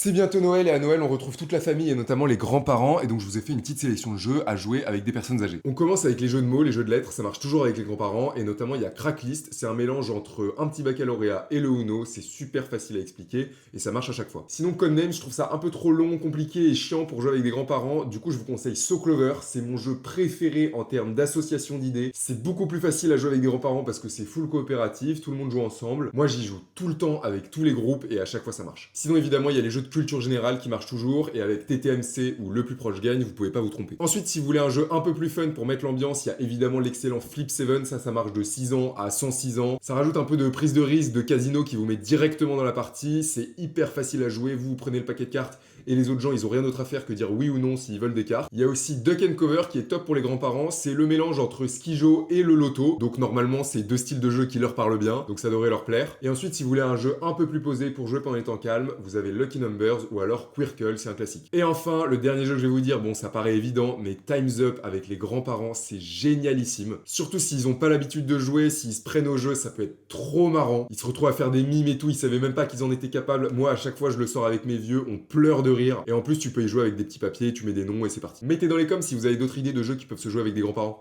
C'est bientôt Noël et à Noël on retrouve toute la famille et notamment les grands-parents et donc je vous ai fait une petite sélection de jeux à jouer avec des personnes âgées. On commence avec les jeux de mots, les jeux de lettres, ça marche toujours avec les grands-parents et notamment il y a Cracklist, c'est un mélange entre un petit baccalauréat et le Uno, c'est super facile à expliquer et ça marche à chaque fois. Sinon Codename, je trouve ça un peu trop long, compliqué et chiant pour jouer avec des grands-parents, du coup je vous conseille So Clover, c'est mon jeu préféré en termes d'association d'idées. C'est beaucoup plus facile à jouer avec des grands-parents parce que c'est full coopératif, tout le monde joue ensemble. Moi j'y joue tout le temps avec tous les groupes et à chaque fois ça marche. Sinon évidemment il y a les jeux de culture générale qui marchent toujours et avec TTMC ou le plus proche gagne, vous pouvez pas vous tromper. Ensuite, si vous voulez un jeu un peu plus fun pour mettre l'ambiance, il y a évidemment l'excellent Flip 7, ça marche de 6 ans à 106 ans. Ça rajoute un peu de prise de risque, de casino qui vous met directement dans la partie, c'est hyper facile à jouer, vous prenez le paquet de cartes et les autres gens ils ont rien d'autre à faire que dire oui ou non s'ils veulent des cartes. Il y a aussi Duck and Cover qui est top pour les grands-parents, c'est le mélange entre Skijo et le loto, donc normalement c'est deux styles de jeu qui leur parlent bien, donc ça devrait leur plaire. Et ensuite si vous voulez un jeu un peu plus posé pour jouer pendant les temps calmes, vous avez Lucky Numbers ou alors Quirkle, c'est un classique. Et enfin, le dernier jeu que je vais vous dire, bon ça paraît évident, mais Time's Up avec les grands-parents, c'est génialissime. Surtout s'ils ont pas l'habitude de jouer, s'ils se prennent au jeu, ça peut être trop marrant. Ils se retrouvent à faire des mimes et tout, ils savaient même pas qu'ils en étaient capables. Moi à chaque fois je le sors avec mes vieux, on pleure de rire. Et en plus tu peux y jouer avec des petits papiers, tu mets des noms et c'est parti. Mettez dans les coms si vous avez d'autres idées de jeux qui peuvent se jouer avec des grands-parents.